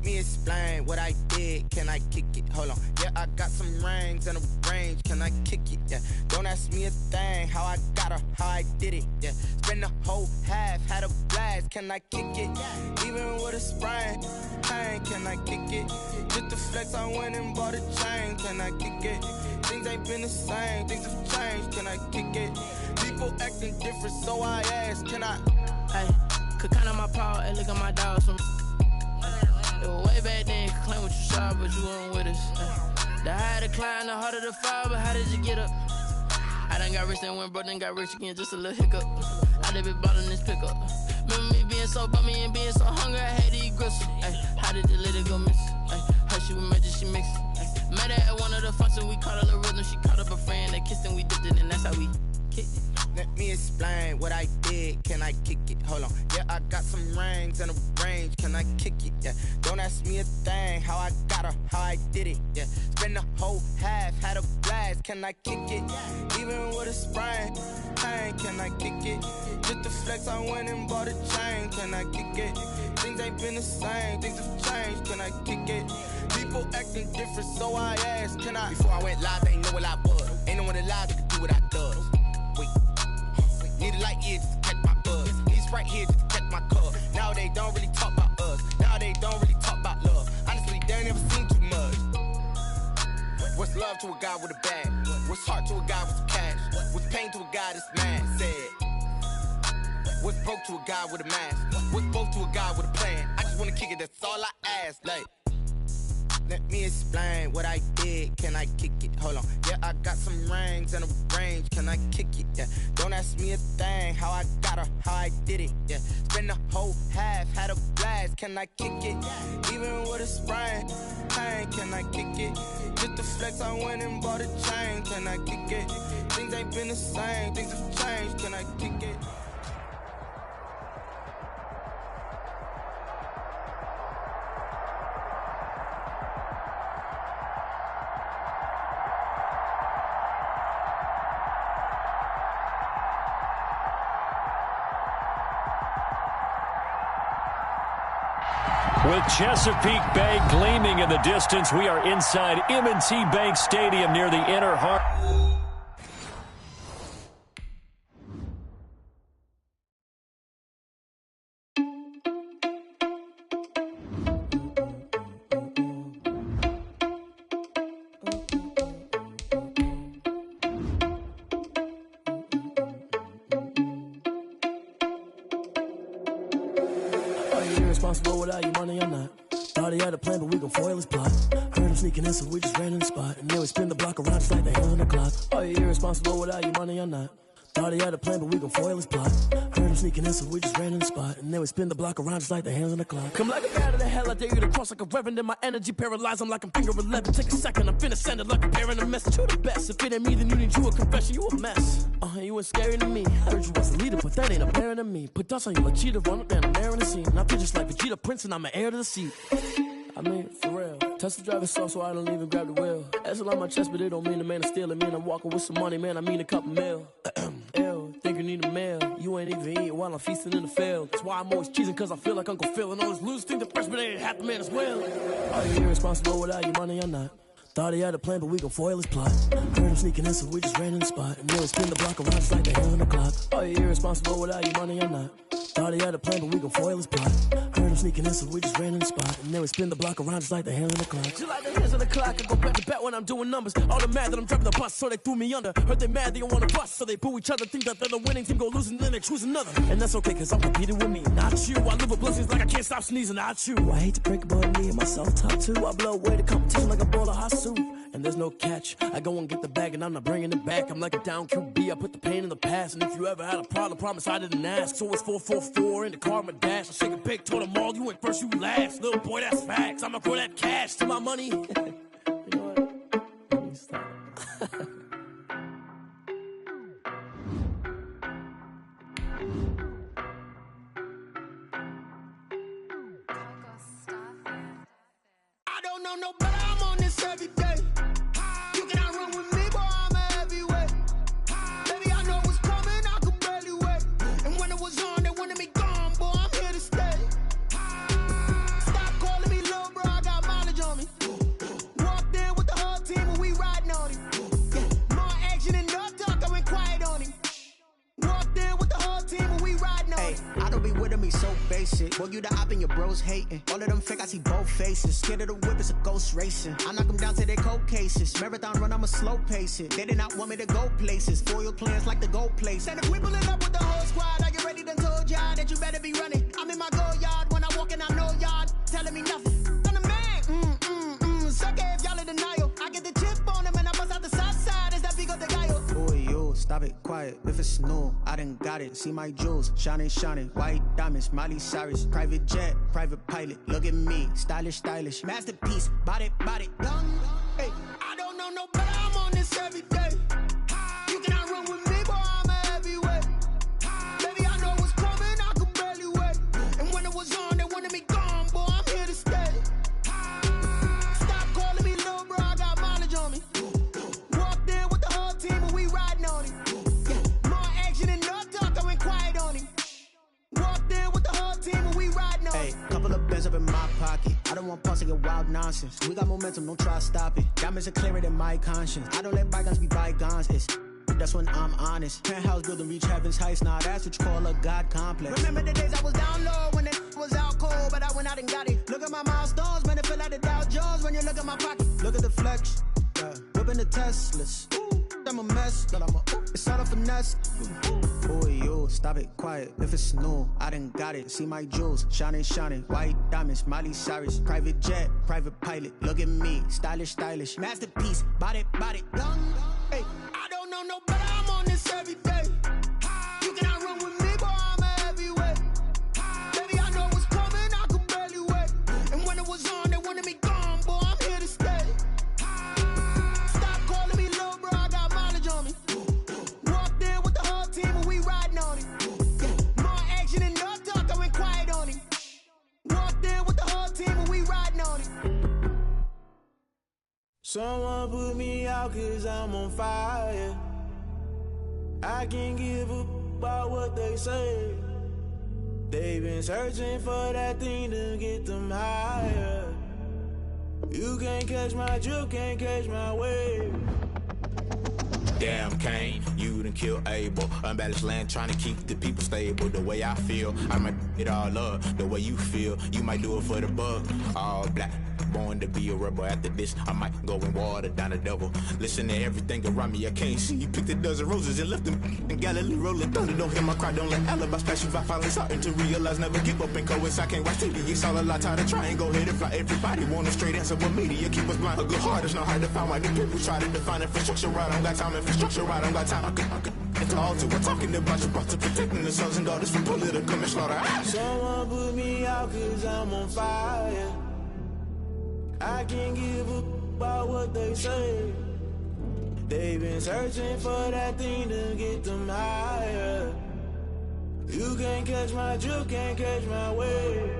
Let me explain what I did. Can I kick it? Hold on. Yeah, I got some rings and a range. Can I kick it? Yeah. Don't ask me a thing. How I got her, how I did it. Yeah. Spend the whole half, had a blast. Can I kick it? Even with a sprain. Pain, can I kick it? Just the flex, I went and bought a chain. Can I kick it? Things ain't been the same. Things have changed. Can I kick it? People acting different, so I ask. Can I? Hey, could count on my power and look at my dogs from. Way back then, you could claim what you saw, but you weren't with us. The higher the climb, the harder the fall, but how did you get up? I done got rich, then went broke, then got rich again, just a little hiccup. I done been ballin' this pickup. Remember me being so bummy and being so hungry, I had to eat gristle. Ay, how did you let it go miss? Ay, how she was magic, she mixed. Met her at one of the functions, we caught a little rhythm, she caught up a friend, they kissed and we dipped it, and that's how we kicked it. Let me explain what I did. Can I kick it? Hold on. Yeah, I got some rings and a range. Can I kick it? Yeah. Don't ask me a thing. How I got her, how I did it. Yeah. Spend the whole half, had a blast. Can I kick it? Even with a sprain. Pain, can I kick it? Just the flex, I went and bought a chain. Can I kick it? Things ain't been the same. Things have changed. Can I kick it? People acting different, so I asked. Can I? Before I went live, they ain't know what I was. Ain't no one alive that could do what I does. Wait. Need a light year just to catch my buzz. Need Sprite here just to catch my cup. Now they don't really talk about us. Now they don't really talk about love. Honestly, they ain't never seen too much. What's love to a guy with a bag? What's heart to a guy with some cash? What's pain to a guy that's mad? Said. What's broke to a guy with a mask? What's both to a guy with a plan? I just wanna kick it, that's all I ask. Like, let me explain what I did. Can I kick it? Hold on. Yeah, I got some rings and a range. Can I kick it? Yeah. Don't ask me a thing. How I got her, how I did it. Yeah. Spend the whole half, had a blast. Can I kick it? Even with a sprain. Pain, can I kick it? Just the flex, I went and bought a chain. Can I kick it? Things ain't been the same. Things have changed. Can I kick it? With Chesapeake Bay gleaming in the distance, we are inside M&T Bank Stadium near the inner heart. Irresponsible without your money, I'm not. Thought he had a plan, but we gon' foil his plot. Heard him sneaking in, so we just ran in the spot. And then we spin the block around just like the hands on the clock. Are you irresponsible without your money, I'm not. Thought he had a plan, but we gon' foil his plot. Heard him sneaking in, so we just ran in the spot. And then we spin the block around just like the hands on the clock. Come like a bat of the hell, I dare you to cross like a reverend. In my energy paralyzed, I'm like I'm finger 11. Take a second, I'm finna send it like a parent a message. You the best, if it ain't me, then you need you a confession. You a mess, you ain't scary to me. Heard you was a leader, but that ain't apparent to me. Put dust on you like cheetah, run up down, I'm there in the scene. I feel just like Vegeta Prince, and I'm an heir to the seat. I mean, for real. Touch the driver's soft, so I don't even grab the wheel. That's on my chest, but it don't mean the man is stealing. Man, I'm walking with some money, man, I mean a couple mil. Ew, think you need a meal. You ain't even eating while I'm feasting in the field. That's why I'm always cheesing, cause I feel like Uncle Phil. And all this losers think the freshman ain't half the man as well. Are you irresponsible without your money? I'm not. Thought he had a plan, but we gon' foil his plot. Heard him sneaking in, so we just ran in the spot. And then we spin the block around just like the hands on the clock. Are you irresponsible without your money? I'm not. Thought he had a plan, but we gon' foil his plot. Heard him sneaking in, so we just ran in the spot. And then we spin the block around just like the hands on the clock. Just like the hands on the clock, I go back to back when I'm doing numbers. All the mad that I'm driving the bus, so they threw me under. Heard they mad, they don't wanna bust, so they boo each other. Think that they're the winning team, go losing, then they choose another. And that's okay, cause I'm competing with me, not you. I live with blessings like I can't stop sneezing, not you. I hate to break it, but me and myself top two. I blow away the competition like a bowl of hot soup. And there's no catch. I go and get the bag and I'm not bringing it back. I'm like a down QB, I put the pain in the past. And if you ever had a problem, promise I didn't ask. So it's 444 in the car, my dash. I shake a big, told them all, you went first, you last. Little boy, that's facts. I'ma throw that cash to my money. You know what? Let me stop. I don't know no better, I'm on this every day. You cannot run with me, boy, I'm a heavyweight. Baby, I know what's coming, I could barely wait. And when it was on, they wanted me gone, boy, I'm here to stay. Stop calling me little bro. with me so basic. Boy, you the op and your bros hating. All of them fake, I see both faces. Scared of the whip, it's a ghost racing. I knock them down to their cold cases. Marathon run, I'ma slow pace it. They did not want me to go places. Foil plans like the gold place. And if we pulling up with the whole squad, are you ready? Done told y'all that you better be running. I'm in my go yard when I walk in, I know y'all telling me nothing. I'm the man. Suck it if y'all in denial. I get the chip on him and I bust out the south side. Is that Vigo the Gallo? Boy, yo, stop it, quiet. If it's new, I done got it. See my jewels, shining, shining. White diamonds, Miley Cyrus. Private jet, private pilot. Look at me, stylish, stylish. Masterpiece, body, young. Hey, I don't know no better. I'm on this every day. You cannot run with me, boy. I'm a heavyweight. Baby, I know what's coming. I could barely wait. And when it was on, they wanted me gone, boy. I'm here to stay. Stop calling me little bro. I got mileage on me. Walked in with the whole team and we riding on it. Yeah, more action and no talk. I went quiet on him. Walked in with the whole team and we riding on it. Hey, couple of bands up in my pocket. I don't want pause to get wild nonsense. We got momentum, don't try to stop it. Diamonds are clearer than my conscience. I don't let bygones be bygones. That's when I'm honest. Penthouse building, reach heaven's heights. Nah, that's what you call a God complex. Remember the days I was down low when it was out cold, but I went out and got it. Look at my milestones, man, it feel like the Dow Jones when you look at my pocket. Look at the flex, yeah. Whipping the Teslas. I'm a mess, but it's all a finesse. Boy, yo, stop it, quiet. If it's new, I done got it. See my jewels, shining, shining. White diamonds, Miley Cyrus. Private jet, private pilot. Look at me, stylish, stylish. Masterpiece, body, young. Hey, I don't know no better. I'm on this every day. You cannot run with me, boy. I'm a heavyweight. Baby, I know what's coming. I could barely wait. And when it was on, they wanted me gone, boy. I'm here to stay. Stop calling me little bro. I got mileage on me. Walked in with the whole team and we riding on it. Yeah, more action and no talk. I went quiet on him. Walked in with the whole team and we riding on it. Someone put me out 'cause I'm on fire. I can't give up about what they say. They've been searching for that thing to get them higher. You can't catch my drift, can't catch my wave. Damn, Kane, you done killed Abel. Unbalanced land, trying to keep the people stable. The way I feel, I might it all up. The way you feel, you might do it for the buck. All black, born to be a rebel. After this, I might go and water down the devil. Listen to everything around me, I can't see. You picked a dozen roses and left them in Galilee rolling thunder. Don't hear my cry, don't let alibis pass you by. Finally starting to realize, never give up and coast. I can't watch TV, it's all a lot. Tired of trying, go ahead and fly. Everybody want a straight answer, but media keep us blind. A good heart is not hard to find. Why the people try to define infrastructure right? I don't got time, infrastructure right, I don't got time. I could it's all to we're talking about you, about to protecting the sons and daughters from political manslaughter. Someone put me out 'cause I'm on fire. I can't give up about what they say. They've been searching for that thing to get them higher. You can't catch my drift, can't catch my wave.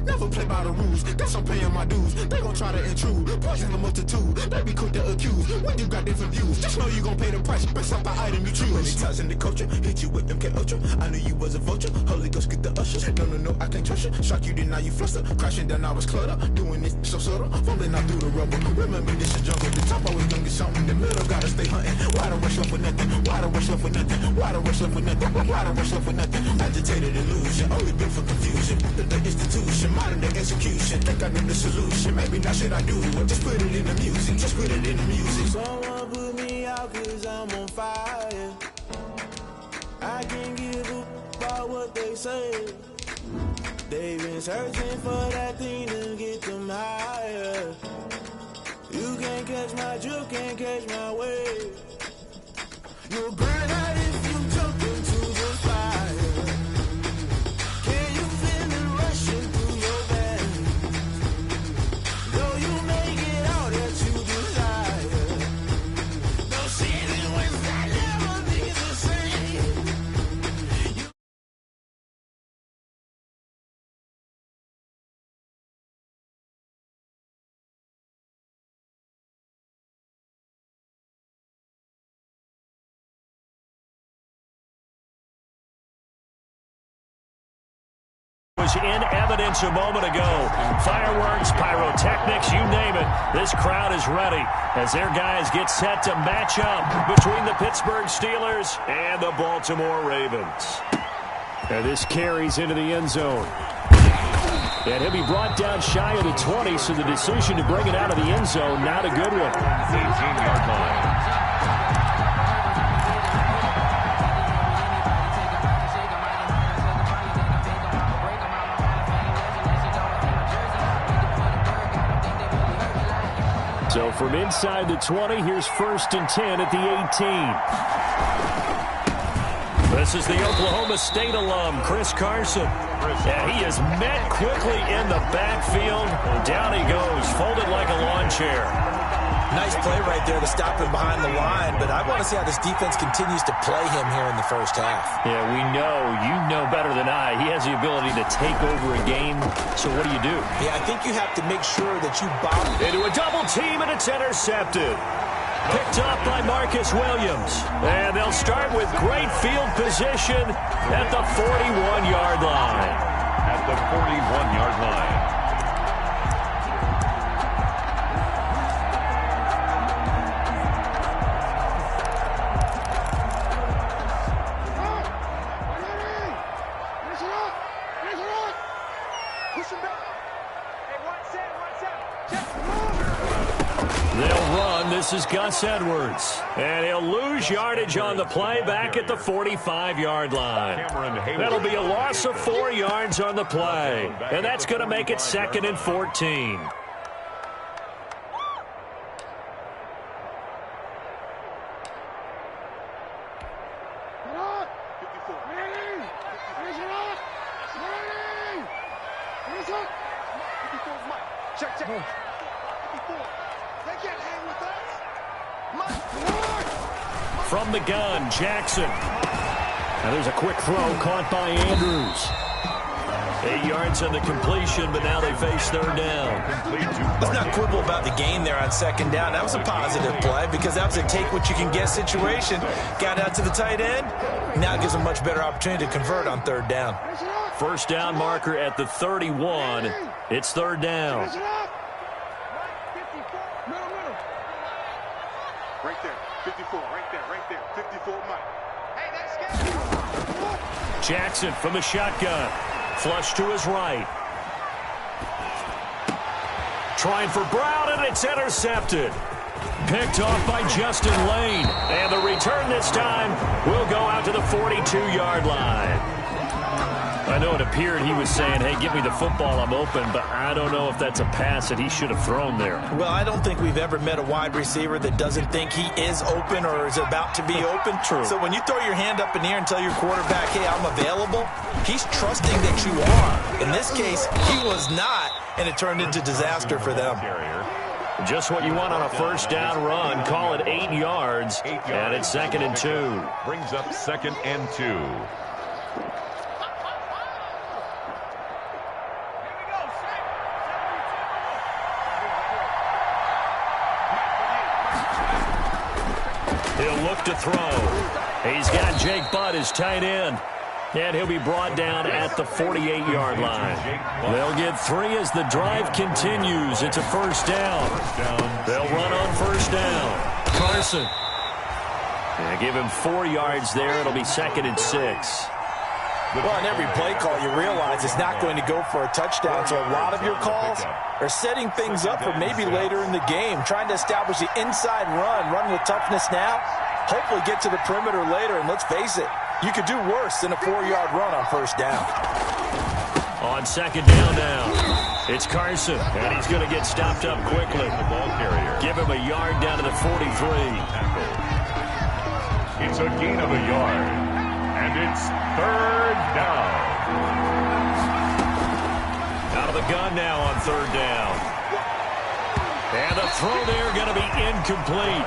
Never play by the rules, that's I'm paying my dues. They gon' try to intrude, poison the multitude. They be quick to accuse when you got different views. Just know you gon' pay the price based off the item you choose. Many times in the culture, hit you with MK Ultra. I knew you was a vulture, Holy Ghost get the ushers. No, I can't trust you. Shock you, then now you fluster. Crashing down, I was cluttered. Doing this so subtle, falling out through the rubble. Remember this is jungle, the top always gonna get something. The middle gotta stay hunting. Why the rush left with nothing? Why the rush left with nothing? Why the rush left with nothing? Why the rush left with nothing? Agitated illusion, only been for confusion. The institution, modern day execution. Think I know the solution. Maybe not should I do it? Just put it in the music. Just put it in the music. Someone put me out 'cause I'm on fire. I can't give up about what they say. They've been searching for that thing to get them higher. You can't catch my drift, can't catch my wave. You'll burn out if you jump into the fire. Can you feel it rushing through your veins? Though you make it all that you desire. Don't see it when that never be the same. was in evidence a moment ago. Fireworks, pyrotechnics, you name it. This crowd is ready as their guys get set to match up between the Pittsburgh Steelers and the Baltimore Ravens. And this carries into the end zone. And he'll be brought down shy of the 20, so the decision to bring it out of the end zone, not a good one. 18-yard line. So from inside the 20, here's 1st and 10 at the 18. This is the Oklahoma State alum, Chris Carson. And he is met quickly in the backfield. Down he goes, folded like a lawn chair. Nice play right there to stop him behind the line, but I want to see how this defense continues to play him here in the first half. Yeah, we know. You know better than I. He has the ability to take over a game, so what do you do? Yeah, I think you have to make sure that you bomb into a double team, and it's intercepted. Picked up by Marcus Williams. And they'll start with great field position at the 41-yard line. At the 41-yard line. This is Gus Edwards, and he'll lose yardage on the play back at the 45-yard line. That'll be a loss of 4 yards on the play, and that's going to make it 2nd and 14. From the gun, Jackson. Now there's a quick throw caught by Andrews. 8 yards on the completion, but now they face 3rd down. Let's not quibble about the gain there on 2nd down. That was a positive play because that was a take-what-you-can-get situation. Got out to the tight end. Now it gives them a much better opportunity to convert on 3rd down. 1st down marker at the 31. It's 3rd down. Right there, 54, right there, 54, Mike. Hey, that's good. Jackson from the shotgun. Flush to his right. Trying for Brown, and it's intercepted. Picked off by Justin Lane. And the return this time will go out to the 42-yard line. I know it appeared he was saying, hey, give me the football, I'm open, but I don't know if that's a pass that he should have thrown there. Well, I don't think we've ever met a wide receiver that doesn't think he is open or is about to be open. True. So when you throw your hand up in the air and tell your quarterback, hey, I'm available, he's trusting that you are. In this case, he was not, and it turned into disaster for them. Just what you want on a 1st down run. Call it 8 yards, and it's 2nd and 2. Brings up 2nd and 2. He'll look to throw. He's got Jake Butt, his tight end. And he'll be brought down at the 48-yard line. They'll get 3 as the drive continues. It's a 1st down. They'll run on 1st down. Carson. And give him 4 yards there. It'll be 2nd and 6. Well, on every play call, you realize it's not going to go for a touchdown, so a lot of your calls are setting things up for maybe later in the game, trying to establish the inside run with toughness now, hopefully get to the perimeter later, and let's face it, you could do worse than a 4-yard run on 1st down. On 2nd down now, it's Carson, and he's going to get stopped up quickly. The ball carrier. Give him a yard down to the 43. It's a gain of a yard. And it's 3rd down. Out of the gun now on 3rd down. And the throw there going to be incomplete.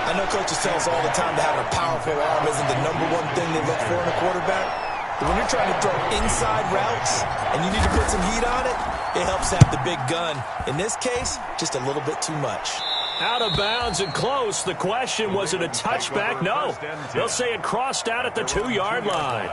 I know coaches tell us all the time that having a powerful arm isn't the #1 thing they look for in a quarterback. But when you're trying to throw inside routes and you need to put some heat on it, it helps have the big gun. In this case, just a little bit too much. Out of bounds and close. The question, was it a touchback? No. They'll say it crossed out at the 2-yard line.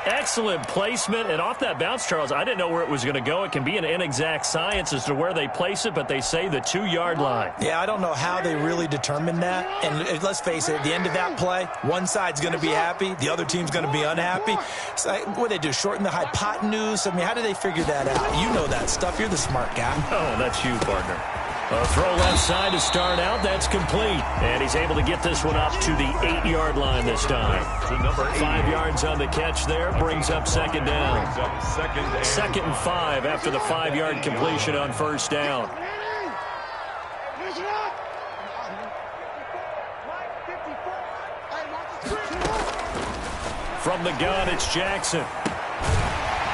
Excellent placement, and off that bounce, Charles, I didn't know where it was going to go. It can be an inexact science as to where they place it, but they say the 2-yard line. Yeah, I don't know how they really determined that. And let's face it, at the end of that play, one side's going to be happy, the other team's going to be unhappy. So, what do they do, shorten the hypotenuse? I mean, how do they figure that out? You know that stuff. You're the smart guy. Oh, that's you, partner. A throw left side to start out. That's complete. And he's able to get this one up to the 8-yard line this time. 5 yards on the catch there. Brings up second down. Second and 5 after the 5-yard completion on first down. From the gun, it's Jackson.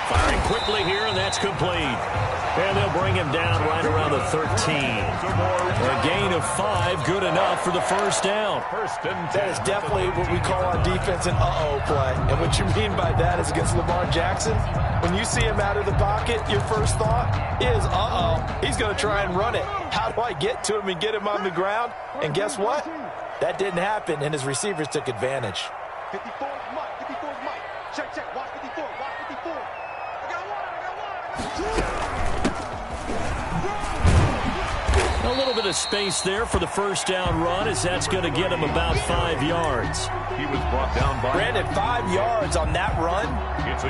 Firing quickly here, and that's complete. And they'll bring him down right around the 13. A gain of 5, good enough for the first down. That is definitely what we call on defense an uh-oh play. And what you mean by that is against Lamar Jackson, when you see him out of the pocket, your first thought is, uh-oh, he's going to try and run it. How do I get to him and get him on the ground? And guess what? That didn't happen, and his receivers took advantage. 54 is Mike. 54 is Mike. Check, check. Watch 54. Watch 54. I got one. A little bit of space there for the first down run, as that's going to get him about 5 yards. He was brought down by... Brandon, 5 yards on that run.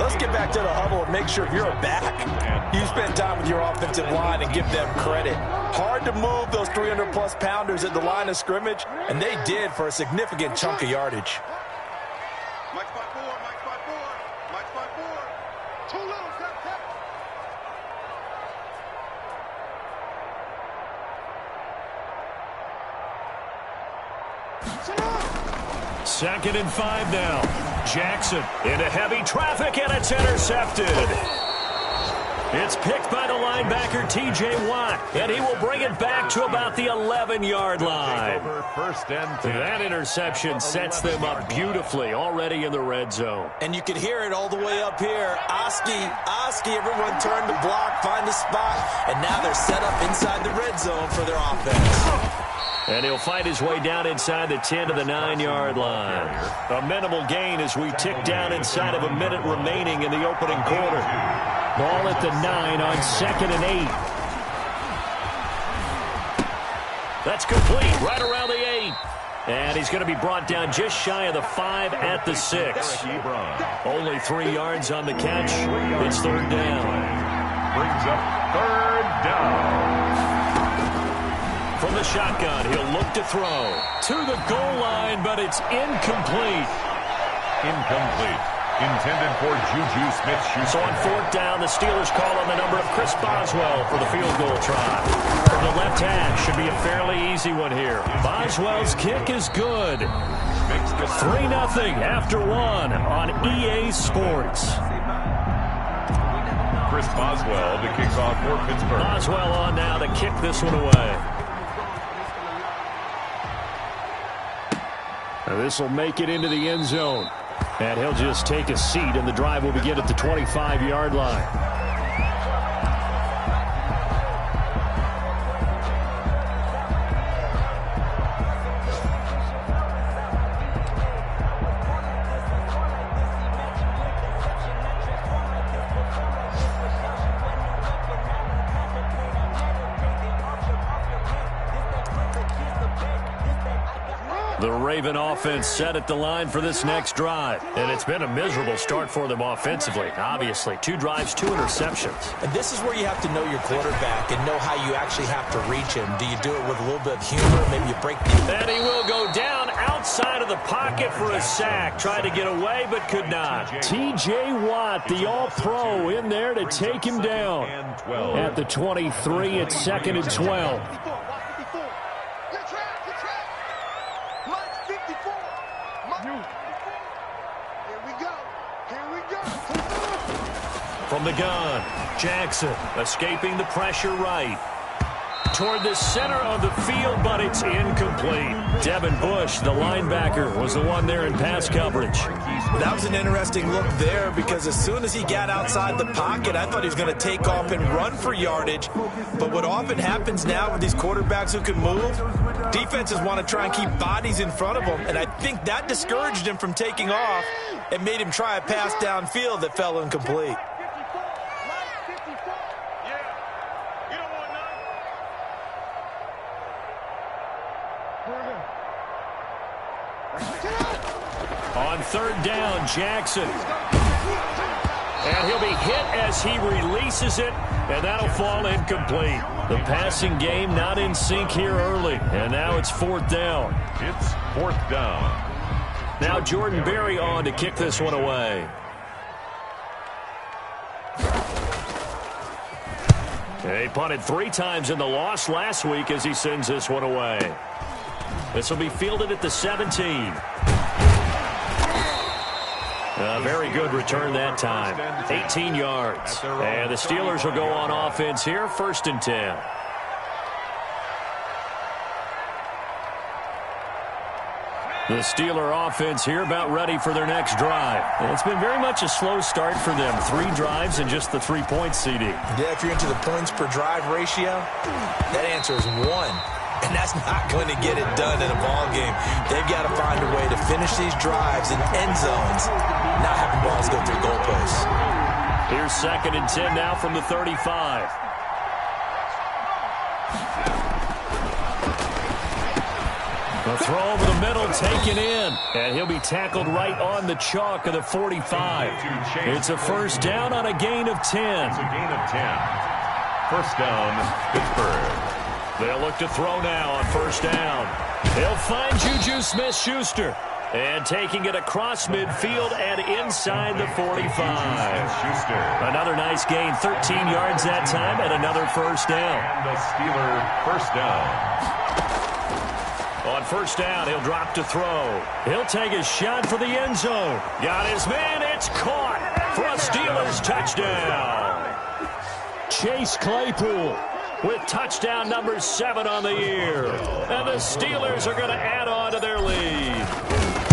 Let's get back to the huddle and make sure if you're a back, you spend time with your offensive line and give them credit. Hard to move those 300-plus pounders at the line of scrimmage, and they did for a significant chunk of yardage. Mike's 5-4. Mike's 5-4. Mike's 5-4. Too little. Tap, tap. Second and 5 now. Jackson into heavy traffic, and it's intercepted. It's picked by the linebacker, T.J. Watt, and he will bring it back to about the 11-yard line. First and 10. That interception sets them up beautifully already in the red zone. And you can hear it all the way up here. Oski, everyone turned to block, find a spot, and now they're set up inside the red zone for their offense. And he'll fight his way down inside the 10 to the 9-yard line. A minimal gain as we tick down inside of a minute remaining in the opening quarter. Ball at the 9 on 2nd and 8. That's complete right around the 8. And he's going to be brought down just shy of the 5 at the 6. Only 3 yards on the catch. It's third down. Brings up third down. From the shotgun, he'll look to throw. To the goal line, but it's incomplete. Incomplete. Intended for Juju Smith-Schuster. So on fourth down, the Steelers call on the number of Chris Boswell for the field goal try. From the left hash, should be a fairly easy one here. Boswell's kick is good. 3-0 after 1 on EA Sports. Chris Boswell to kick off for Pittsburgh. Boswell on now to kick this one away. This will make it into the end zone. And he'll just take a seat, and the drive will begin at the 25-yard line. The Raven offense set at the line for this next drive. And it's been a miserable start for them offensively. Obviously, 2 drives, 2 interceptions. And this is where you have to know your quarterback and know how you actually have to reach him. Do you do it with a little bit of humor? Maybe you break the... And he will go down outside of the pocket for a sack. Tried to get away, but could not. T.J. Watt, the all-pro, in there to take him down. At the 23, it's 2nd and 12. From the gun, Jackson escaping the pressure right. toward the center of the field, but it's incomplete. Devin Bush, the linebacker, was the one there in pass coverage. That was an interesting look there because as soon as he got outside the pocket, I thought he was going to take off and run for yardage. But what often happens now with these quarterbacks who can move, defenses want to try and keep bodies in front of them, and I think that discouraged him from taking off and made him try a pass downfield that fell incomplete. On third down, Jackson. And he'll be hit as he releases it, and that'll fall incomplete. The passing game not in sync here early, and now it's fourth down. It's fourth down. Now Jordan Berry on to kick this one away. He punted 3 times in the loss last week as he sends this one away. This will be fielded at the 17. Very good return that time. 18 yards. And the Steelers will go on offense here, 1st and 10. The Steeler offense here about ready for their next drive. And it's been very much a slow start for them. 3 drives and just the 3-point CD. Yeah, if you're into the points per drive ratio, that answer is 1. And that's not going to get it done in a ball game. They've got to find a way to finish these drives in end zones, not having balls go through goalposts. Here's 2nd and 10 now from the 35. The throw over the middle taken in, and he'll be tackled right on the chalk of the 45. It's a first down on a gain of 10. It's a gain of 10. First down, Pittsburgh. They'll look to throw now on first down. They'll find Juju Smith-Schuster. And taking it across midfield and inside the 45. Another nice gain, 13 yards that time, and another first down. And the Steeler first down. On first down, he'll drop to throw. He'll take a shot for the end zone. Got his man, it's caught for a Steelers touchdown. Chase Claypool with touchdown number 7 on the year. And the Steelers are going to add on to their lead.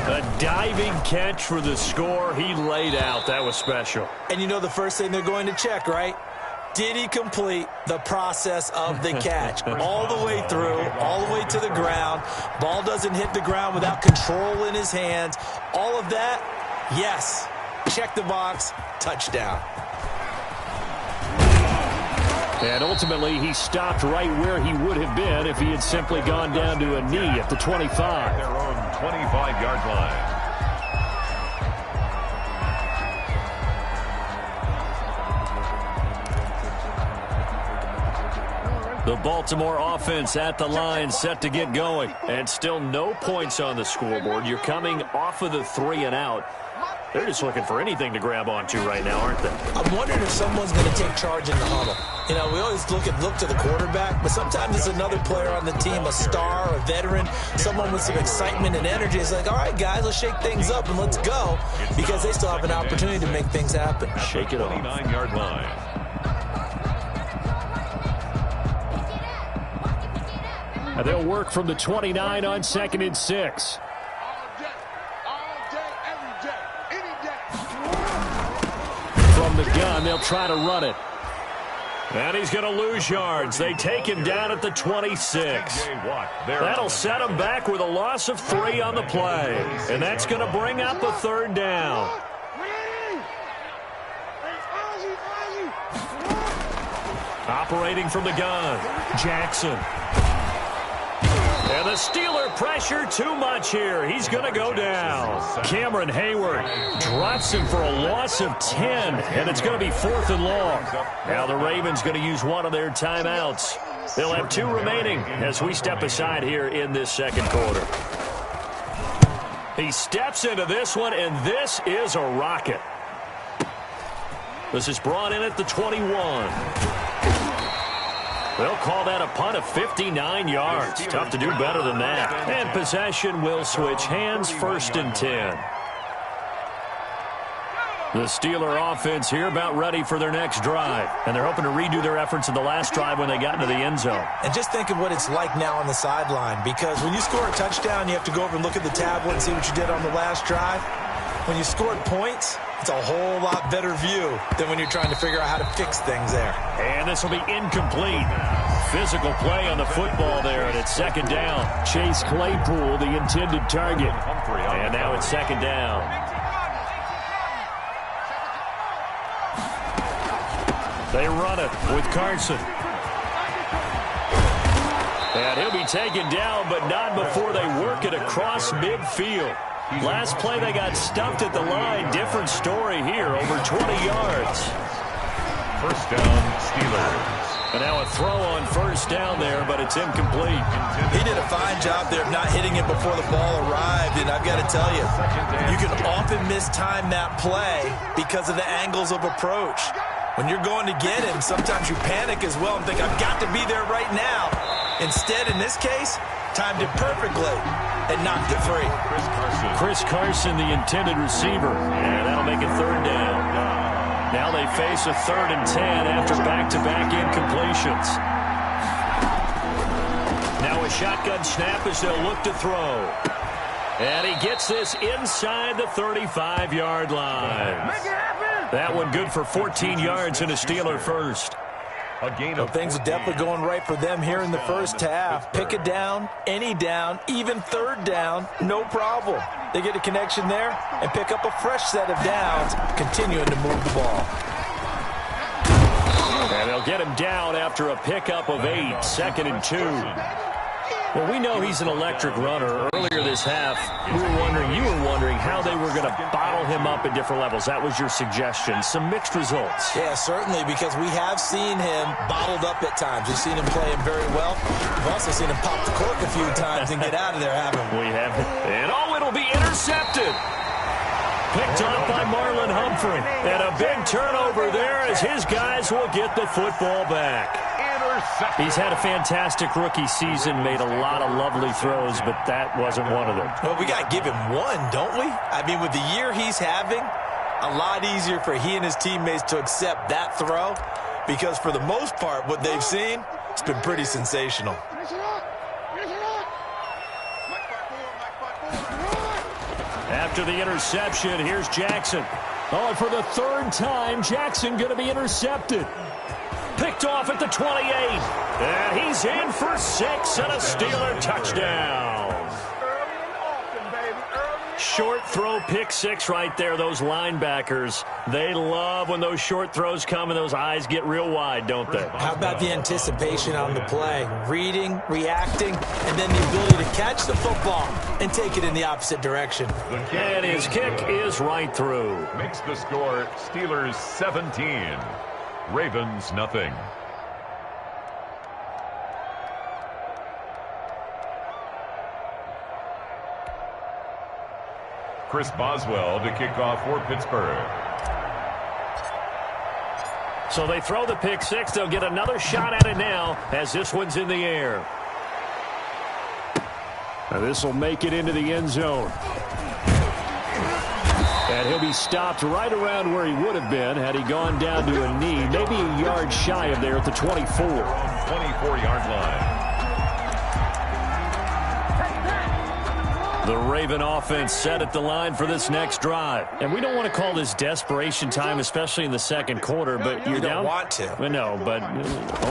A diving catch for the score. He laid out. That was special. And you know the first thing they're going to check, right? Did he complete the process of the catch? All the way through, all the way to the ground. Ball doesn't hit the ground without control in his hands. All of that, yes. Check the box, touchdown. And ultimately, he stopped right where he would have been if he had simply gone down to a knee at the 25. Their own 25-yard line. The Baltimore offense at the line, set to get going. And still no points on the scoreboard. You're coming off of the 3 and out. They're just looking for anything to grab onto right now, aren't they? I'm wondering if someone's going to take charge in the huddle. You know, we always look to the quarterback, but sometimes it's another player on the team, a star, a veteran, someone with some excitement and energy. It's like, all right, guys, let's shake things up and let's go, because they still have an opportunity to make things happen. Shake it off. 29-yard line. And they'll work from the 29 on 2nd and 6. From the gun, they'll try to run it. And he's going to lose yards. They take him down at the 26. That'll set him back with a loss of 3 on the play. And that's going to bring up a 3rd down. Operating from the gun, Jackson. And the Steeler pressure too much here. He's going to go down. Cameron Hayward drops him for a loss of 10, and it's going to be 4th and long. Now the Ravens going to use one of their timeouts. They'll have 2 remaining as we step aside here in this 2nd quarter. He steps into this one, and this is a rocket. This is brought in at the 21. They'll call that a punt of 59 yards. Tough to do better than that. And possession will switch hands, 1st and 10. The Steeler offense here about ready for their next drive. And they're hoping to redo their efforts in the last drive when they got into the end zone. And just think of what it's like now on the sideline, because when you score a touchdown, you have to go over and look at the tablet and see what you did on the last drive. When you scored points, it's a whole lot better view than when you're trying to figure out how to fix things there. And this will be incomplete. Physical play on the football there, and it's second down. Chase Claypool, the intended target. And now it's second down. They run it with Carson. And he'll be taken down, but not before they work it across midfield. Last play, they got stuffed at the line. Different story here, over 20 yards. First down, Steelers. And now a throw on first down there, but it's incomplete. He did a fine job there of not hitting it before the ball arrived, and I've got to tell you, you can often mistime that play because of the angles of approach. When you're going to get him, sometimes you panic as well and think, I've got to be there right now. Instead, in this case, timed it perfectly and knocked it free. Chris Carson, the intended receiver, and that'll make it third down. Now they face a 3rd and 10 after back-to-back incompletions. Now a shotgun snap as they'll look to throw. And he gets this inside the 35-yard line. That one good for 14 yards and a Steeler first. Well, things are definitely going right for them here in the first half. Pick a down, any down, even third down, no problem. They get a connection there and pick up a fresh set of downs, continuing to move the ball. And they'll get him down after a pickup of 8, 2nd and 2. Well, we know he's an electric runner. Earlier this half, you were wondering how they were going to bottle him up at different levels. That was your suggestion. Some mixed results. Yeah, certainly, because we have seen him bottled up at times. We've seen him play him very well. We've also seen him pop the cork a few times and get out of there, haven't we? We have. And it'll be intercepted. Picked off by Marlon Humphrey. And a big turnover there as his guys will get the football back. He's had a fantastic rookie season, made a lot of lovely throws, but that wasn't one of them. Well, we got to give him one, don't we? I mean, with the year he's having, a lot easier for he and his teammates to accept that throw, because for the most part, what they've seen, it's been pretty sensational. After the interception, here's Jackson. Oh, and for the 3rd time, Jackson going to be intercepted. Picked off at the 28. And he's in for 6 and a Steeler touchdown. Short throw, pick 6 right there. Those linebackers, they love when those short throws come and those eyes get real wide, don't they? How about the anticipation on the play? Reading, reacting, and then the ability to catch the football and take it in the opposite direction. And his kick is right through. Makes the score Steelers 17. Ravens nothing. Chris Boswell to kick off for Pittsburgh. So they throw the pick 6. They'll get another shot at it now as this one's in the air. Now this will make it into the end zone. And he'll be stopped right around where he would have been had he gone down to a knee, maybe a yard shy of there at the 24. 24-yard line. The Raven offense set at the line for this next drive. And we don't want to call this desperation time, especially in the second quarter, but you're down. You don't want to. No, but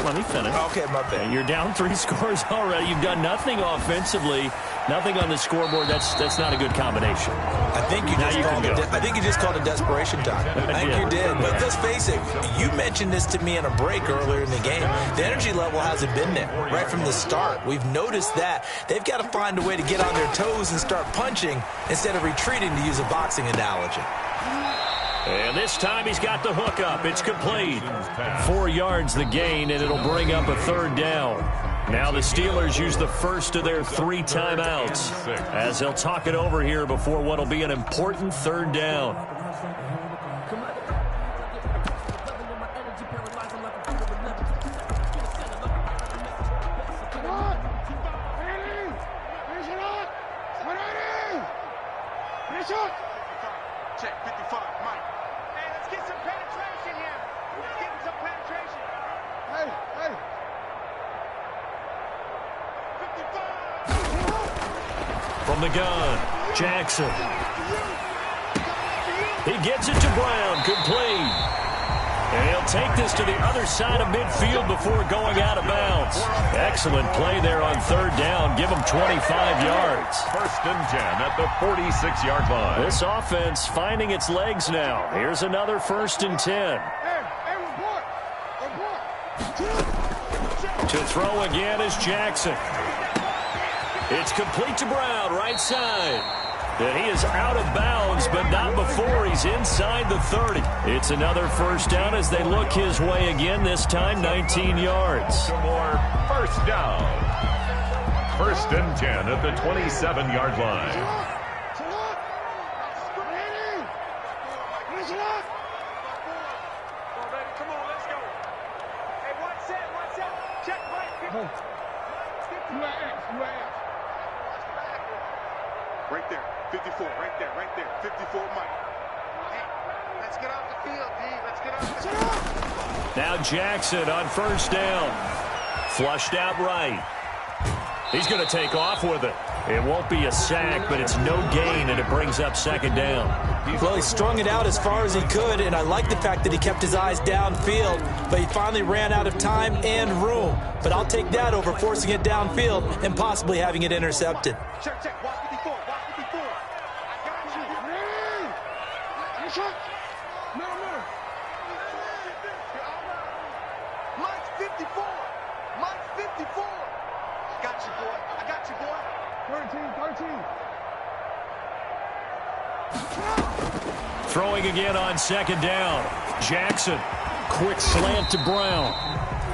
let me finish. Okay, my bad. You're down 3 scores already. You've done nothing offensively, nothing on the scoreboard. That's not a good combination. I think you just called it desperation time. I think you did. But let's face it, you mentioned this to me in a break earlier in the game. The energy level hasn't been there right from the start. We've noticed that. They've got to find a way to get on their toes and start punching instead of retreating, to use a boxing analogy. And this time he's got the hook up. It's complete. 4 yards the gain, and it'll bring up a 3rd down. Now the Steelers use the first of their 3 timeouts as they'll talk it over here before what will be an important 3rd down. Check 55, Mike. Let's get some penetration here. Let's get some penetration. Hey, hey. 55. From the gun, Jackson. He gets it to Brown, complete. And he'll take this to the other side of midfield before going out of bounds. Excellent play there on third down. Give him 25 yards. 1st and 10 at the 46-yard line. This offense finding its legs now. Here's another 1st and 10. To throw again is Jackson. It's complete to Brown, right side. And he is out of bounds, but not before he's inside the 30. It's another 1st down as they look his way again, this time 19 yards. Two more 1st down. 1st and 10 at the 27-yard line. Come on, let's go. Hey, one set. Check right. Right there. 54, right there. 54, Mike. Hey, let's get off the field, D. Let's get off the field. Now Jackson on 1st down. Flushed out right. He's going to take off with it. It won't be a sack, but it's no gain, and it brings up 2nd down. Well, he strung it out as far as he could, and I like the fact that he kept his eyes downfield, but he finally ran out of time and room. But I'll take that over forcing it downfield and possibly having it intercepted. Check. Watch 54. Watch 54. I got you. No. Mike's 54. Mike's 54. I got you, boy. 13. Throwing again on 2nd down. Jackson, quick slant to Brown.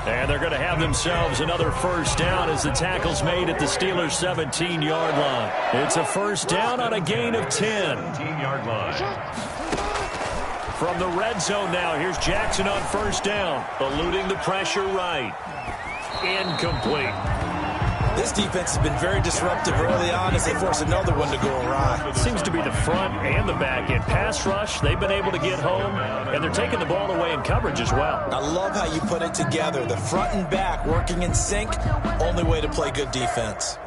And they're going to have themselves another 1st down as the tackle's made at the Steelers' 17-yard line. It's a 1st down on a gain of 10. 17-yard line. From the red zone now, here's Jackson on 1st down. Eluding the pressure right. Incomplete. This defense has been very disruptive early on as they force another one to go awry. It seems to be the front and the back end. Pass rush, they've been able to get home, and they're taking the ball away in coverage as well. I love how you put it together. The front and back working in sync, only way to play good defense.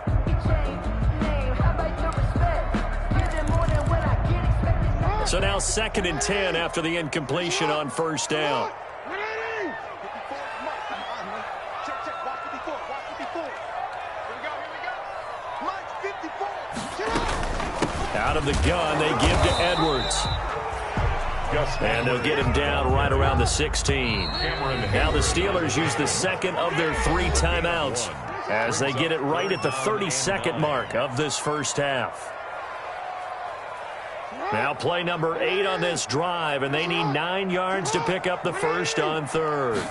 So now 2nd and 10 after the incompletion on 1st down. Out of the gun, they give to Edwards. And they'll get him down right around the 16. Now the Steelers use the 2nd of their 3 timeouts as they get it right at the 32nd mark of this 1st half. Now play number 8 on this drive, and they need 9 yards to pick up the 1st on 3rd.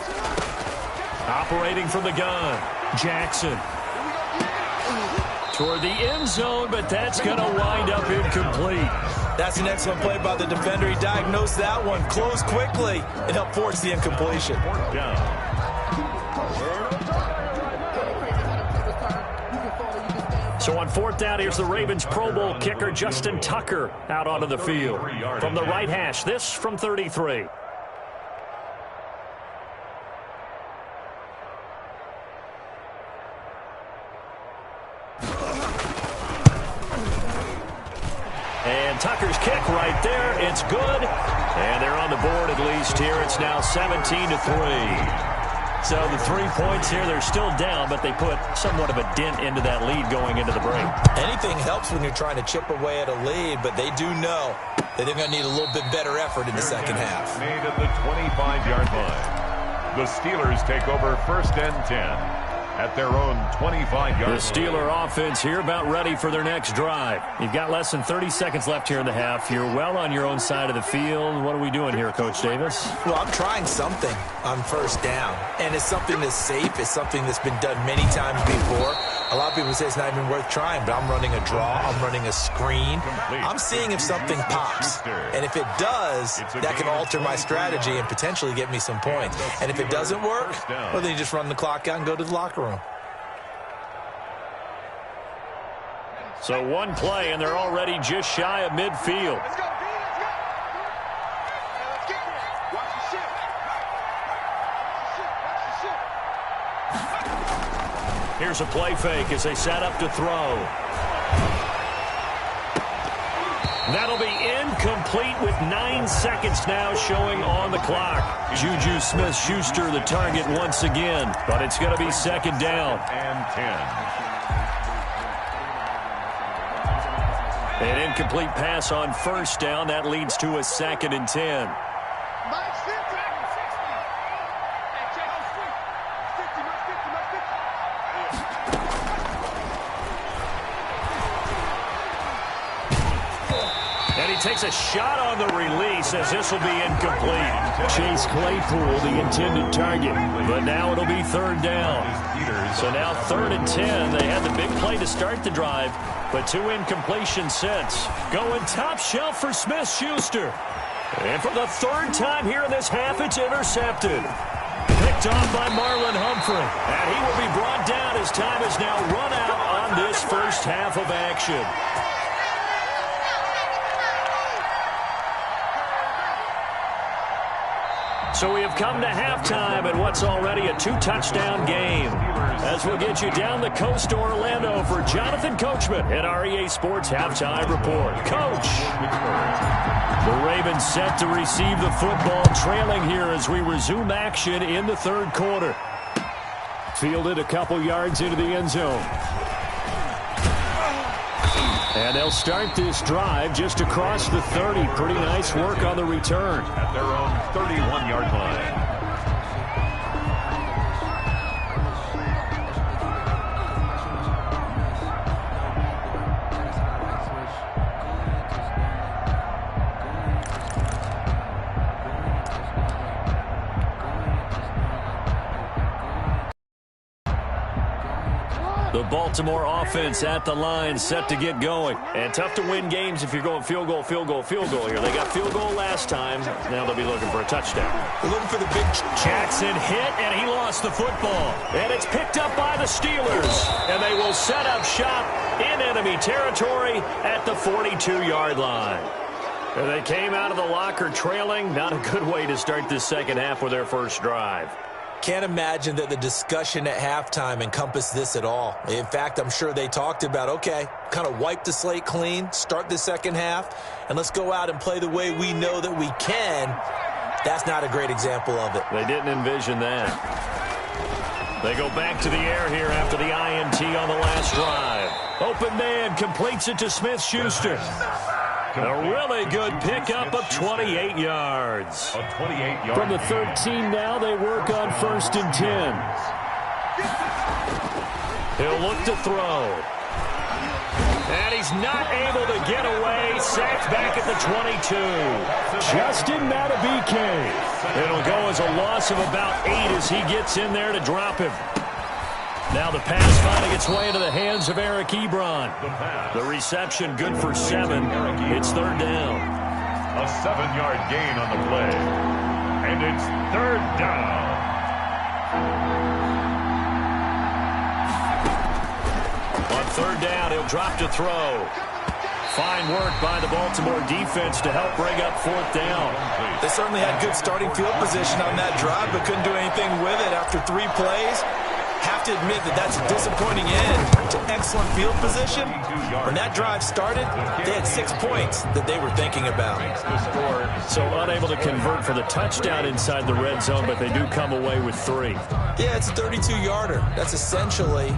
Operating from the gun, Jackson. Toward the end zone, but that's going to wind up incomplete. That's an excellent play by the defender. He diagnosed that one, closed quickly, and helped force the incompletion. So on 4th down, here's the Ravens Pro Bowl kicker Justin Tucker out onto the field. From the right hash, this from 33. And Tucker's kick right there. It's good. And they're on the board at least here. It's now 17-3. So the 3 points here, they're still down, but they put somewhat of a dent into that lead going into the break. Anything helps when you're trying to chip away at a lead, but they do know that they're going to need a little bit better effort in the second half. Made at the 25-yard line. The Steelers take over 1st and 10. At their own 25-yard line. The Steeler offense here about ready for their next drive. You've got less than 30 seconds left here in the half. You're well on your own side of the field. What are we doing here, Coach Davis? Well, I'm trying something on 1st down, and it's something that's safe. It's something that's been done many times before. A lot of people say it's not even worth trying, but I'm running a draw. I'm running a screen. I'm seeing if something pops. And if it does, that can alter my strategy and potentially get me some points. And if it doesn't work, well, then you just run the clock out and go to the locker room. So one play, and they're already just shy of midfield. Let's go, D. Let's go. Let's get it. Here's a play fake as they set up to throw. That'll be incomplete with 9 seconds now showing on the clock. Juju Smith-Schuster the target once again, but it's going to be second down. And 10. An incomplete pass on first down. That leads to a 2nd and 10. Takes a shot on the release as this will be incomplete. Chase Claypool, the intended target, but now it'll be 3rd down. So now 3rd and 10. They had the big play to start the drive, but 2 incompletions since. Going top shelf for Smith-Schuster. And for the 3rd time here in this half, it's intercepted. Picked off by Marlon Humphrey. And he will be brought down as time has now run out on this first half of action. So we have come to halftime in what's already a 2-touchdown game. As we'll get you down the coast to Orlando for Jonathan Coachman at our EA Sports Halftime Report. Coach! The Ravens set to receive the football, trailing here as we resume action in the 3rd quarter. Fielded a couple yards into the end zone. And they'll start this drive just across the 30. Pretty nice work on the return. At their own 31-yard line. The Baltimore offense at the line, set to get going. And tough to win games if you're going field goal, field goal, field goal here. They got field goal last time. Now they'll be looking for a touchdown. They're looking for the big... Jackson hit, and he lost the football. And it's picked up by the Steelers. And they will set up shop in enemy territory at the 42-yard line. And they came out of the locker trailing. Not a good way to start this second half with their first drive. Can't imagine that the discussion at halftime encompassed this at all. In fact, I'm sure they talked about, okay, kind of wipe the slate clean, start the second half, and let's go out and play the way we know that we can. That's not a great example of it. They didn't envision that. They go back to the air here after the INT on the last drive. Open man completes it to Smith-Schuster. A really good pickup of 28 yards. From the 13 now, they work on 1st and 10. He'll look to throw. And he's not able to get away. Sacked back at the 22. Justin Matabike. It'll go as a loss of about 8 as he gets in there to drop him. Now the pass finding its way into the hands of Eric Ebron. The reception good for 7. It's 3rd down. A 7-yard gain on the play. And it's 3rd down. On 3rd down, he'll drop to throw. Fine work by the Baltimore defense to help bring up 4th down. They certainly had good starting field position on that drive, but couldn't do anything with it after 3 plays. Have to admit that that's a disappointing end to excellent field position. When that drive started, they had 6 points that they were thinking about. So unable to convert for the touchdown inside the red zone, but they do come away with 3. Yeah, it's a 32-yarder. That's essentially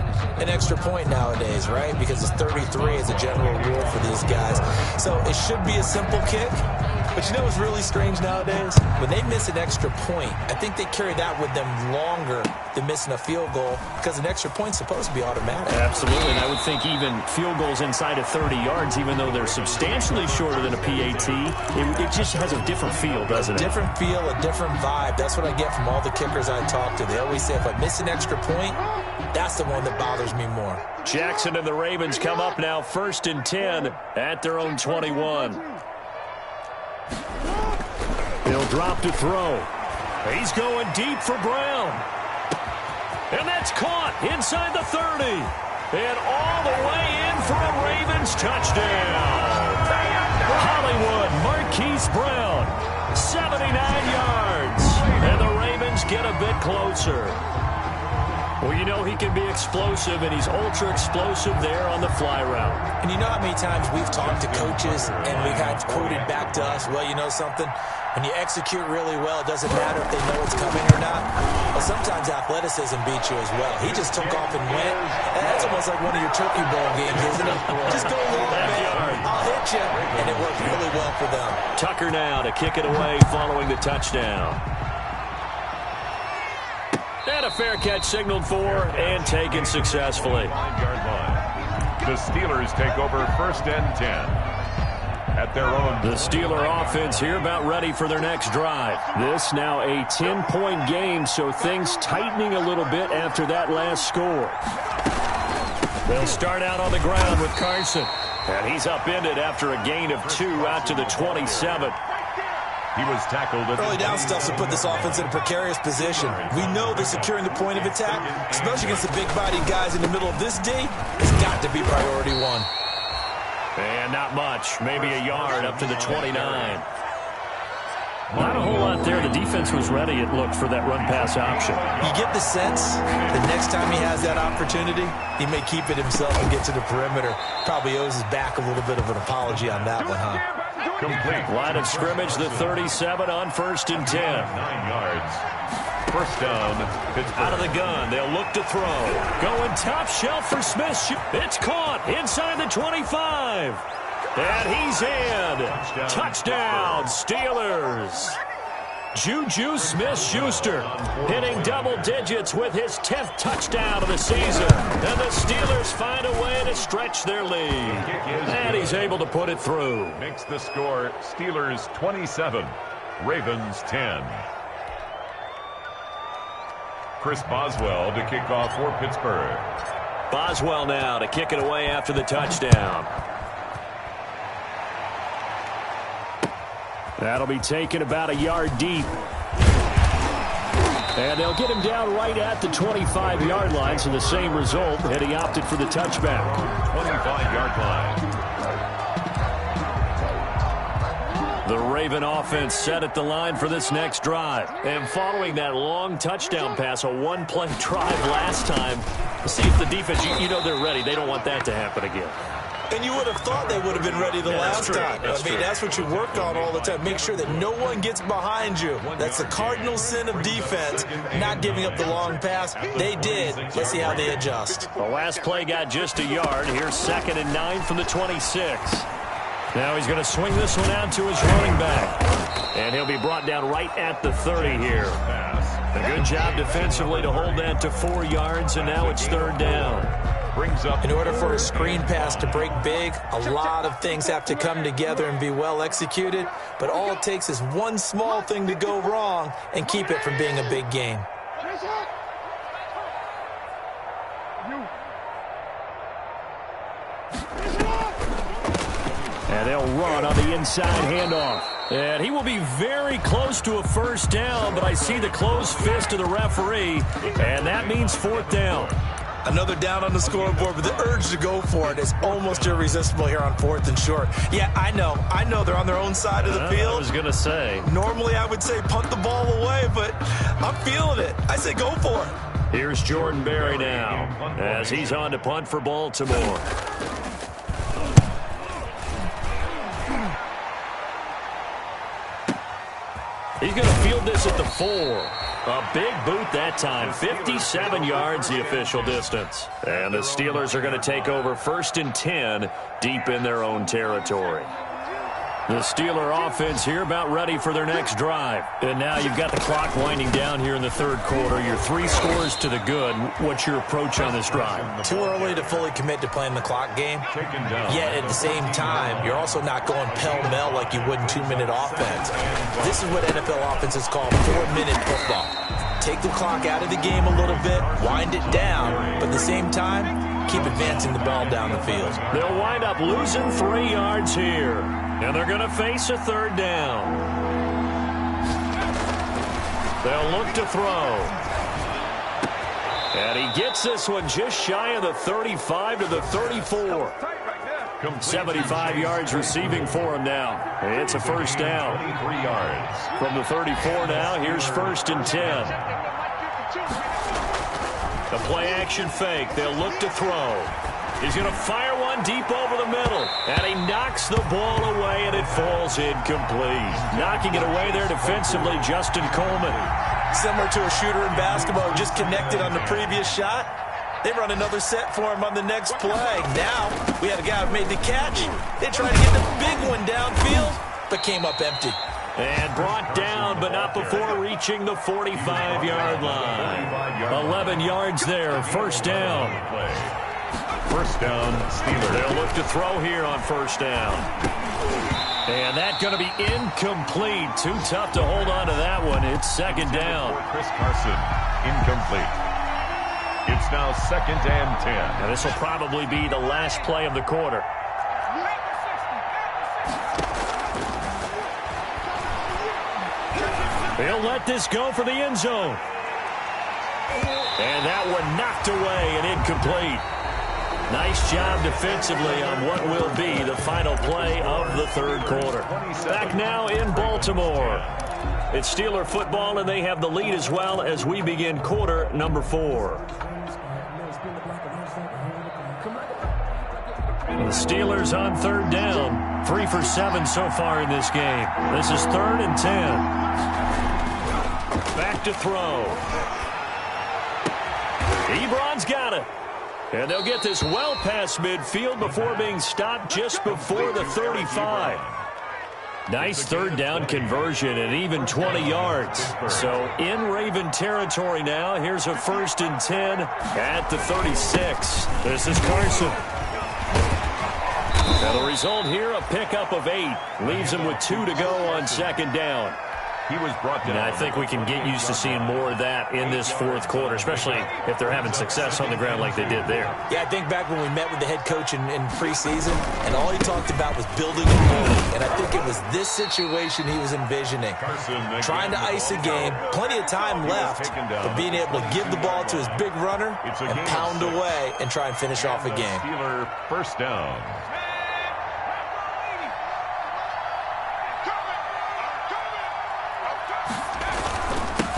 an extra point nowadays, right? Because it's 33 as a general rule for these guys. So it should be a simple kick. But you know what's really strange nowadays? When they miss an extra point, I think they carry that with them longer than missing a field goal because an extra point's supposed to be automatic. Absolutely, and I would think even field goals inside of 30 yards, even though they're substantially shorter than a PAT, it just has a different feel, doesn't it? A different feel, a different vibe. That's what I get from all the kickers I talk to. They always say if I miss an extra point, that's the one that bothers me more. Jackson and the Ravens come up now 1st and 10 at their own 21. He'll drop to throw. He's going deep for Brown. And that's caught inside the 30. And all the way in for a Ravens touchdown. Hollywood Marquise Brown, 79 yards. And the Ravens get a bit closer. Well, you know he can be explosive, and he's ultra-explosive there on the fly route. And you know how many times we've talked to coaches and we've had quoted back to us, well, you know something? When you execute really well, it doesn't matter if they know it's coming or not. Well, sometimes athleticism beats you as well. He just took off and went. And that's almost like one of your Turkey Bowl games, isn't it? Just go long, man. I'll hit you. And it worked really well for them. Tucker now to kick it away following the touchdown. And a fair catch signaled for and taken successfully. 5-yard line. The Steelers take over 1st and 10. At their own. The Steeler offense here about ready for their next drive. This now a 10-point game, so things tightening a little bit after that last score. They'll start out on the ground with Carson. And he's upended after a gain of 2 out to the 27. He was tackled at early down stuff to put this offense in a precarious position. We know that securing the point of attack, especially against the big-bodied guys in the middle of this D, has got to be priority 1. And not much. Maybe a yard up to the 29. Not a whole lot there. The defense was ready, it looked, for that run-pass option. You get the sense that next time he has that opportunity, he may keep it himself and get to the perimeter. Probably owes his back a little bit of an apology on that one, huh? Complete. Line of scrimmage, the 37 on 1st and 10. 9 yards. First down, Pittsburgh. Out of the gun, they'll look to throw. Going top shelf for Smith. It's caught inside the 25. And he's in. Touchdown, Steelers. Juju Smith-Schuster hitting double digits with his 10th touchdown of the season. And the Steelers find a way to stretch their lead. And he's able to put it through. Makes the score Steelers 27, Ravens 10. Chris Boswell to kick off for Pittsburgh. Boswell now to kick it away after the touchdown. That'll be taken about a yard deep. And they'll get him down right at the 25-yard line, so the same result, and he opted for the touchback. 25-yard line. The Raven offense set at the line for this next drive. And following that long touchdown pass, a one-play drive last time, see if the defense, you know they're ready. They don't want that to happen again. And you would have thought they would have been ready the last time. That's what you work on all the time. Make sure that no one gets behind you. That's the cardinal sin of defense, not giving up the long pass. They did. Let's see how they adjust. The last play got just a yard. Here's 2nd and 9 from the 26. Now he's going to swing this one out to his running back. And he'll be brought down right at the 30 here. A good job defensively to hold that to 4 yards, and now it's 3rd down. In order for a screen pass to break big, a lot of things have to come together and be well executed, but all it takes is one small thing to go wrong and keep it from being a big game. And they'll run on the inside handoff. And he will be very close to a 1st down, but I see the closed fist of the referee, and that means 4th down. Another down on the scoreboard, but the urge to go for it is almost irresistible here on 4th and short. Yeah, I know they're on their own side of the field. I was going to say. Normally I would say punt the ball away, but I'm feeling it. I say go for it. Here's Jordan Berry now as he's on to punt for Baltimore. He's going to field this at the 4. A big boot that time. 57 yards the official distance. And the Steelers are going to take over 1st and 10 deep in their own territory. The Steeler offense here about ready for their next drive. And now you've got the clock winding down here in the 3rd quarter. You're 3 scores to the good. What's your approach on this drive? Too early to fully commit to playing the clock game. Yet at the same time, you're also not going pell-mell like you would in 2-minute offense. This is what NFL offenses call 4-minute football. Take the clock out of the game a little bit, wind it down, but at the same time, keep advancing the ball down the field. They'll wind up losing 3 yards here. And they're going to face a 3rd down. They'll look to throw. And he gets this one just shy of the 35 to the 34. 75 yards receiving for him now. It's a 1st down. 23 yards. From the 34 now, here's 1st and 10. The play-action fake. They'll look to throw. He's going to fire one deep over the middle. And he knocks the ball away, and it falls incomplete. Knocking it away there defensively, Justin Coleman. Similar to a shooter in basketball who just connected on the previous shot. They run another set for him on the next play. Now, we had a guy who made the catch. They tried to get the big one downfield, but came up empty. And brought down, but not before reaching the 45-yard line. 11 yards there, first down. First down, Steelers. They'll look to throw here on first down. And that's going to be incomplete. Too tough to hold on to that one. It's second down. Chris Carson, incomplete. It's now 2nd and 10. And this will probably be the last play of the quarter. They'll let this go for the end zone. And that one knocked away and incomplete. Nice job defensively on what will be the final play of the third quarter. Back now in Baltimore. It's Steeler football, and they have the lead as well as we begin quarter number 4. The Steelers on third down. 3 for 7 so far in this game. This is 3rd and 10. Back to throw. Ebron's got it. And they'll get this well past midfield before being stopped just before the 35. Nice third down conversion and even 20 yards. So in Raven territory now. Here's a 1st and 10 at the 36. This is Carson. Now the result here, a pickup of 8. Leaves him with 2 to go on second down. He was brought down. And I think we can get used to seeing more of that in this fourth quarter, especially if they're having success on the ground like they did there. Yeah, I think back when we met with the head coach in preseason, and all he talked about was building a bully. And I think it was this situation he was envisioning. Trying to ice a game, plenty of time left, but being able to give the ball to his big runner and pound away and try and finish off a game. Steeler first down.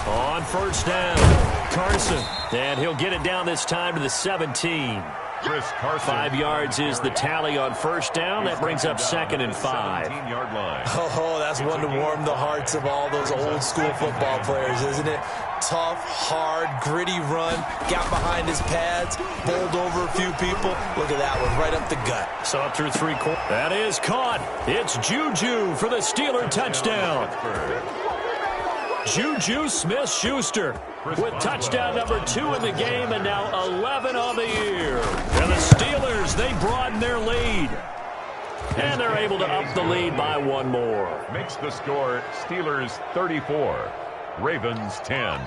On first down, Carson. And he'll get it down this time to the 17. Chris Carson. 5 yards is the tally on first down. That brings up 2nd and 5. Oh, that's one to warm the hearts of all those old school football players, isn't it? Tough, hard, gritty run. Got behind his pads, bowled over a few people. Look at that one, right up the gut. Saw it through 3 quarters. That is caught. It's Juju for the Steeler touchdown. Juju Smith-Schuster with touchdown number 2 in the game and now 11 on the year. And the Steelers, they broaden their lead. And they're able to up the lead by 1 more. Makes the score Steelers 34, Ravens 10.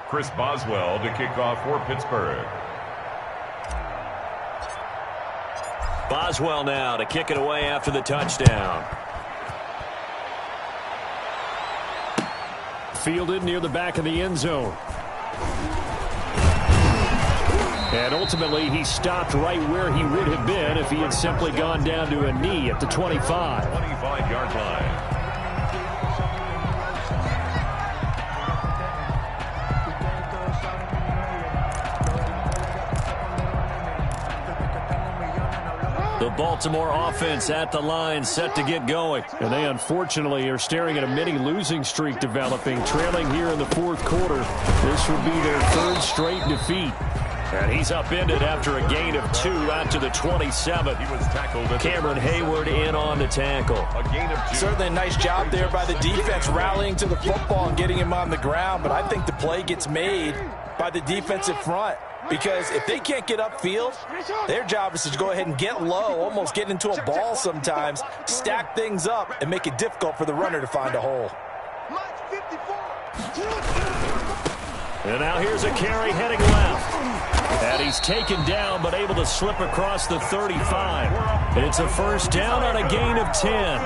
Chris Boswell to kick off for Pittsburgh. Boswell now to kick it away after the touchdown. Fielded near the back of the end zone. And ultimately, he stopped right where he would have been if he had simply gone down to a knee at the 25. 25-yard line. The Baltimore offense at the line, set to get going. And they unfortunately are staring at a mini losing streak developing, trailing here in the fourth quarter. This would be their 3rd straight defeat. And he's upended after a gain of 2 out to the 27. He was tackled. Cameron Hayward in on the tackle. A gain of 2. Certainly a nice job there by the defense rallying to the football and getting him on the ground. But I think the play gets made by the defensive front. Because if they can't get upfield, their job is to go ahead and get low, almost get into a ball sometimes, stack things up, and make it difficult for the runner to find a hole. And now here's a carry heading left. And he's taken down, but able to slip across the 35. It's a first down on a gain of 10.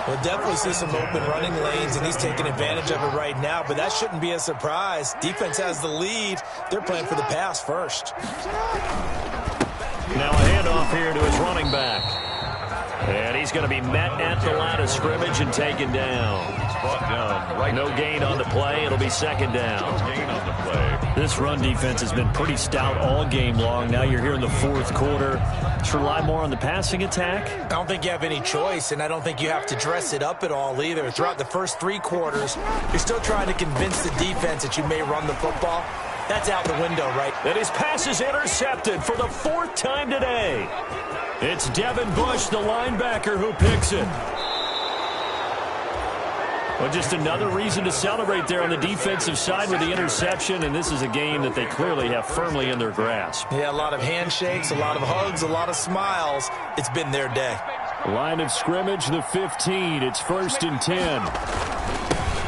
We'll definitely see some open running lanes, and he's taking advantage of it right now, but that shouldn't be a surprise. Defense has the lead. They're playing for the pass first. Now a handoff here to his running back. And he's going to be met at the line of scrimmage and taken down. No gain on the play. It'll be second down. This run defense has been pretty stout all game long. Now you're here in the fourth quarter. Should rely more on the passing attack? I don't think you have any choice, and I don't think you have to dress it up at all either. Throughout the first 3 quarters, you're still trying to convince the defense that you may run the football. That's out the window, right? And his pass is intercepted for the 4th time today. It's Devin Bush, the linebacker, who picks it. Well, just another reason to celebrate there on the defensive side with the interception, and this is a game that they clearly have firmly in their grasp. Yeah, a lot of handshakes, a lot of hugs, a lot of smiles. It's been their day. Line of scrimmage, the 15. It's 1st and 10.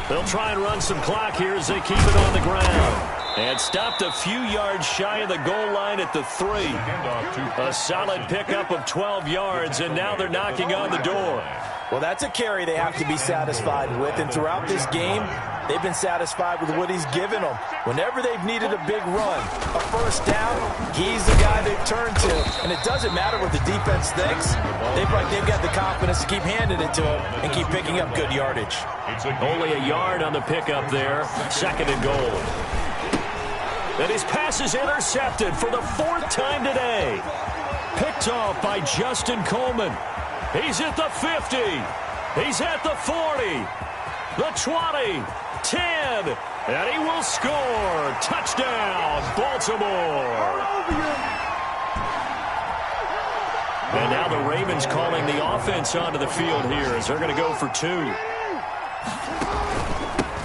They'll try and run some clock here as they keep it on the ground. And stopped a few yards shy of the goal line at the 3. A solid pickup of 12 yards, and now they're knocking on the door. Well, that's a carry they have to be satisfied with, and throughout this game, they've been satisfied with what he's given them. Whenever they've needed a big run, a first down, he's the guy they've turned to. And it doesn't matter what the defense thinks. They've got the confidence to keep handing it to him and keep picking up good yardage. Only a yard on the pickup there. 2nd and goal. And his pass is intercepted for the 4th time today. Picked off by Justin Coleman. He's at the 50. He's at the 40. The 20. 10. And he will score. Touchdown, Baltimore. And now the Ravens calling the offense onto the field here as they're going to go for 2.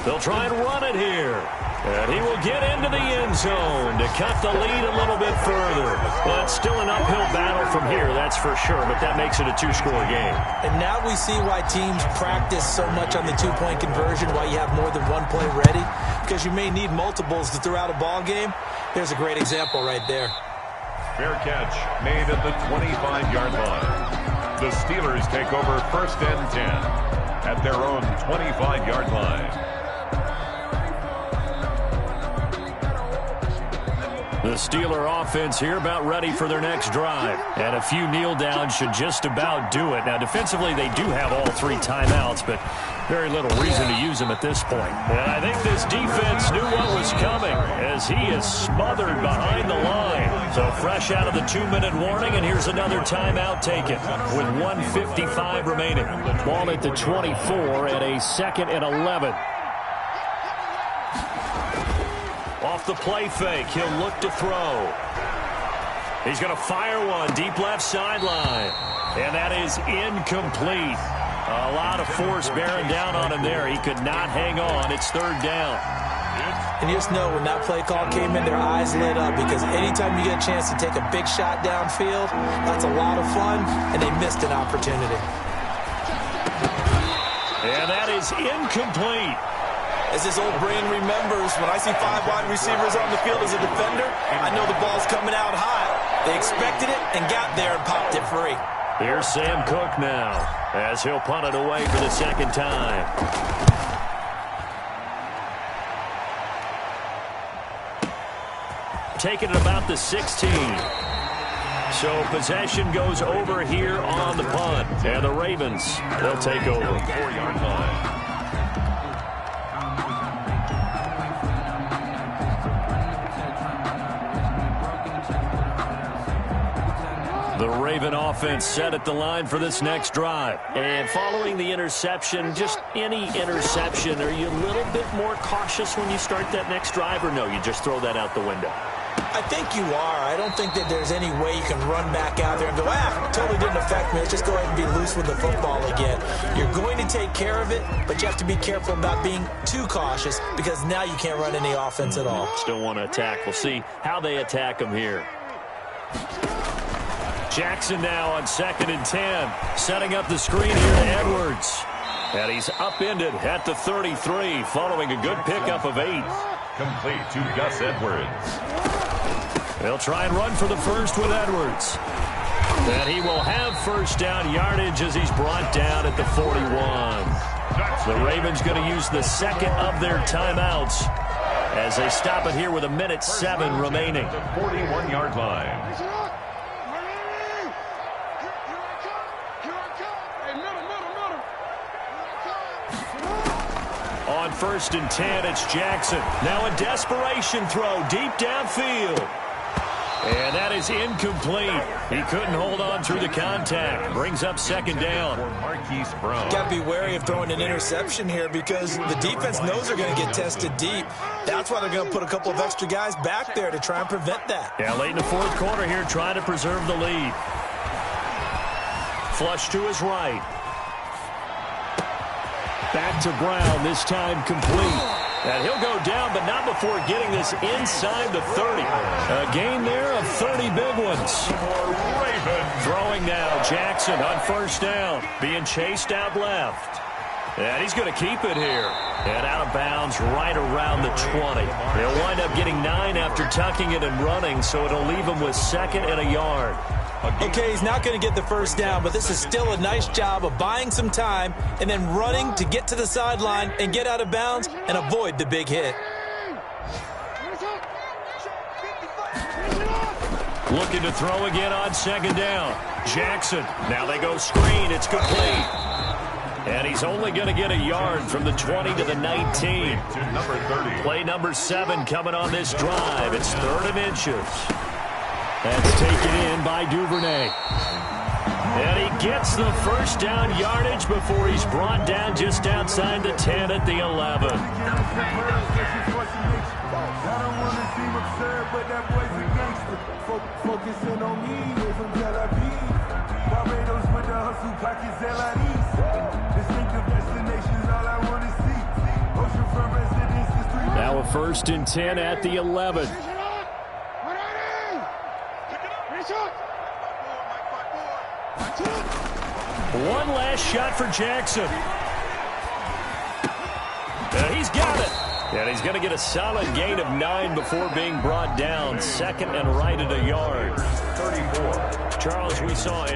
They'll try and run it here. And he will get into the end zone to cut the lead a little bit further. But it's still an uphill battle from here, that's for sure. But that makes it a 2-score game. And now we see why teams practice so much on the 2-point conversion, why you have more than one play ready. Because you may need multiples to throw out a ball game. There's a great example right there. Fair catch made at the 25-yard line. The Steelers take over 1st and 10 at their own 25-yard line. The Steeler offense here about ready for their next drive. And a few kneel downs should just about do it. Now, defensively, they do have all 3 timeouts, but very little reason to use them at this point. And I think this defense knew what was coming as he is smothered behind the line. So fresh out of the 2-minute warning, and here's another timeout taken with 1:55 remaining. Ball at the 24 and a 2nd and 11. Off the play fake, he'll look to throw. He's going to fire one deep left sideline. And that is incomplete. A lot of force bearing down on him there. He could not hang on. It's 3rd down. And you just know when that play call came in, their eyes lit up, because anytime you get a chance to take a big shot downfield, that's a lot of fun, and they missed an opportunity. And that is incomplete. As his old brain remembers, when I see 5 wide receivers on the field as a defender, I know the ball's coming out high. They expected it and got there and popped it free. Here's Sam Cook now as he'll punt it away for the 2nd time. Taking it about the 16. So possession goes over here on the punt. And the Ravens, they'll take over. 4-yard line. The Raven offense set at the line for this next drive. And following the interception, just any interception, are you a little bit more cautious when you start that next drive, or no, you just throw that out the window? I think you are. I don't think that there's any way you can run back out there and go, totally didn't affect me. Let's just go ahead and be loose with the football again. You're going to take care of it, but you have to be careful about being too cautious, because now you can't run any offense at all. Still want to attack. We'll see how they attack them here. Jackson now on 2nd and 10, setting up the screen here to Edwards. And he's upended at the 33, following a good pickup of 8. Complete to Gus Edwards. They'll try and run for the first with Edwards. And he will have first down yardage as he's brought down at the 41. The Ravens going to use the 2nd of their timeouts as they stop it here with 1:07 remaining. The 41-yard line. On 1st and 10, it's Jackson. Now a desperation throw deep downfield. And that is incomplete. He couldn't hold on through the contact. Brings up 2nd down. Got to be wary of throwing an interception here because the defense knows they're going to get tested deep. That's why they're going to put a couple of extra guys back there to try and prevent that. Yeah, late in the 4th quarter here, trying to preserve the lead. Flush to his right. Back to Brown, this time complete. And he'll go down, but not before getting this inside the 30. A gain there of 30 big ones. Throwing now, Jackson on 1st down. Being chased out left. And he's going to keep it here. And out of bounds right around the 20. They'll wind up getting 9 after tucking it and running, so it'll leave him with 2nd and a yard. Okay, he's not going to get the 1st down, but this is still a nice job of buying some time and then running to get to the sideline and get out of bounds and avoid the big hit. Looking to throw again on 2nd down. Jackson. Now they go screen. It's complete. And he's only going to get a yard from the 20 to the 19. Play number 7 coming on this drive. It's 3rd and inches. That's taken in by Duvernay. And he gets the 1st down yardage before he's brought down just outside the 10 at the 11. Focusing on me, from Tel Aviv. Barbados with the hustle, pockets distinctive destinations, all I want to see. Oceanfront residences, 3. Now a 1st and 10 at the 11. One last shot for Jackson. And he's got it. And he's going to get a solid gain of 9 before being brought down. 2nd and right at a yard. 34. Charles, we saw